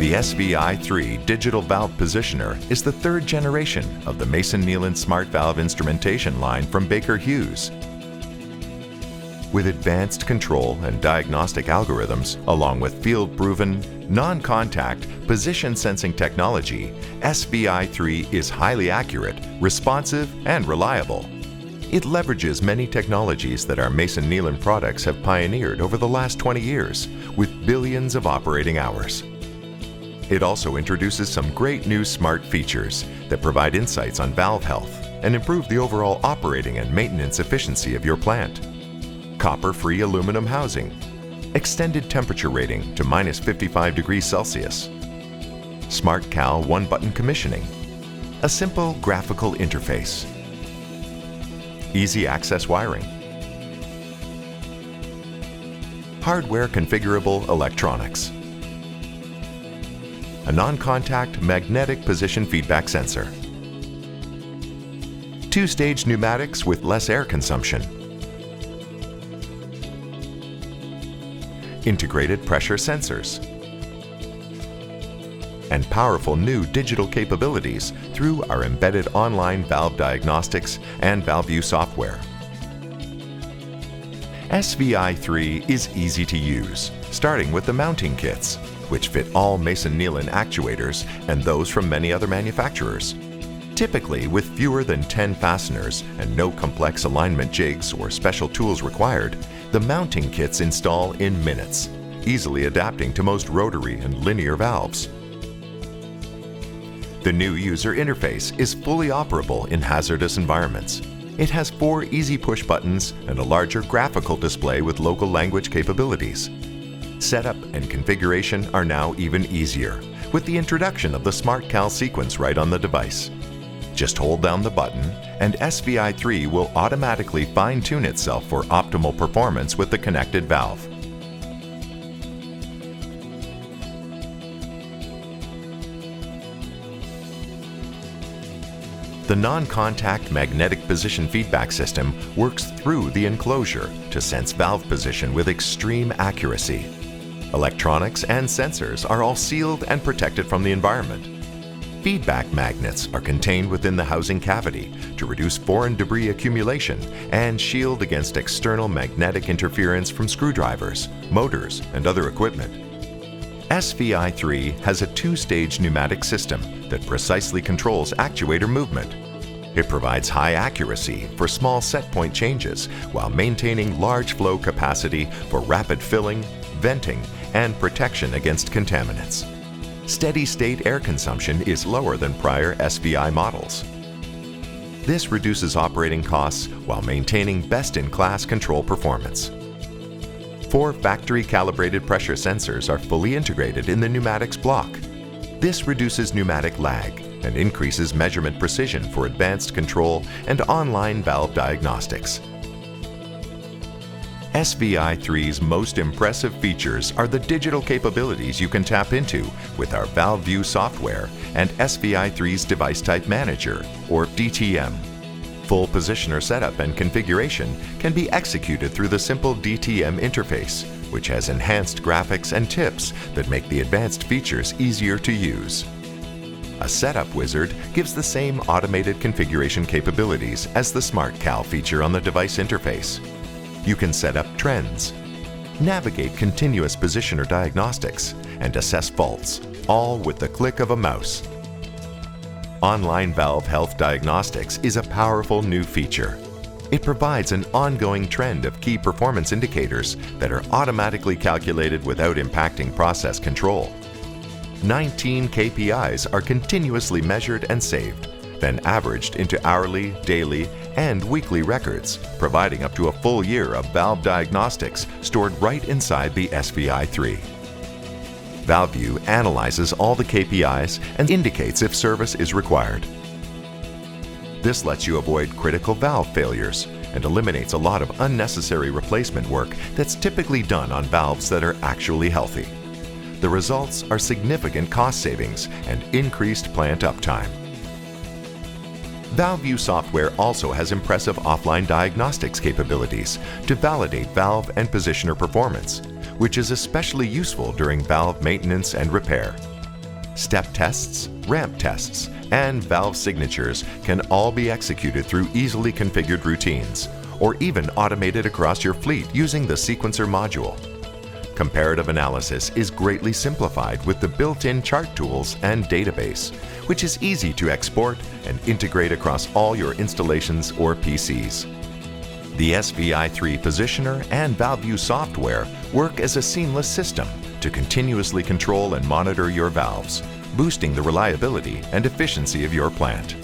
The SVI3 digital valve positioner is the third generation of the Masoneilan smart valve instrumentation line from Baker Hughes. With advanced control and diagnostic algorithms, along with field-proven, non-contact, position-sensing technology, SVI3 is highly accurate, responsive, and reliable. It leverages many technologies that our Masoneilan products have pioneered over the last 20 years, with billions of operating hours. It also introduces some great new smart features that provide insights on valve health and improve the overall operating and maintenance efficiency of your plant. Copper-free aluminum housing, extended temperature rating to -55 degrees Celsius, Smart Cal one-button commissioning, a simple graphical interface, easy access wiring, hardware configurable electronics, a non-contact magnetic position feedback sensor, two-stage pneumatics with less air consumption, integrated pressure sensors, and powerful new digital capabilities through our embedded online valve diagnostics and ValveView software. SVI3 is easy to use, starting with the mounting kits, which fit all Masoneilan actuators and those from many other manufacturers. Typically, with fewer than 10 fasteners and no complex alignment jigs or special tools required, the mounting kits install in minutes, easily adapting to most rotary and linear valves. The new user interface is fully operable in hazardous environments. It has 4 easy push buttons and a larger graphical display with local language capabilities. Setup and configuration are now even easier, with the introduction of the Smart Cal sequence right on the device. Just hold down the button, and SVI3 will automatically fine-tune itself for optimal performance with the connected valve. The non-contact magnetic position feedback system works through the enclosure to sense valve position with extreme accuracy. Electronics and sensors are all sealed and protected from the environment. Feedback magnets are contained within the housing cavity to reduce foreign debris accumulation and shield against external magnetic interference from screwdrivers, motors, and other equipment. SVI3 has a 2-stage pneumatic system that precisely controls actuator movement. It provides high accuracy for small set point changes while maintaining large flow capacity for rapid filling, venting, and protection against contaminants. Steady-state air consumption is lower than prior SVI models. This reduces operating costs while maintaining best-in-class control performance. 4 factory-calibrated pressure sensors are fully integrated in the pneumatics block. This reduces pneumatic lag and increases measurement precision for advanced control and online valve diagnostics. SVI3's most impressive features are the digital capabilities you can tap into with our ValveView software and SVI3's Device Type Manager, or DTM. Full positioner setup and configuration can be executed through the simple DTM interface, which has enhanced graphics and tips that make the advanced features easier to use. A setup wizard gives the same automated configuration capabilities as the Smart Cal feature on the device interface. You can set up trends, navigate continuous positioner diagnostics, and assess faults, all with the click of a mouse. Online Valve Health Diagnostics is a powerful new feature. It provides an ongoing trend of key performance indicators that are automatically calculated without impacting process control. 19 KPIs are continuously measured and saved, then averaged into hourly, daily, and weekly records, providing up to a full year of valve diagnostics stored right inside the SVI3. ValveView analyzes all the KPIs and indicates if service is required. This lets you avoid critical valve failures and eliminates a lot of unnecessary replacement work that's typically done on valves that are actually healthy. The results are significant cost savings and increased plant uptime. ValveView software also has impressive offline diagnostics capabilities to validate valve and positioner performance, which is especially useful during valve maintenance and repair. Step tests, ramp tests, and valve signatures can all be executed through easily configured routines, or even automated across your fleet using the sequencer module. Comparative analysis is greatly simplified with the built-in chart tools and database, which is easy to export and integrate across all your installations or PCs. The SVI3 positioner and ValveView software work as a seamless system to continuously control and monitor your valves, boosting the reliability and efficiency of your plant.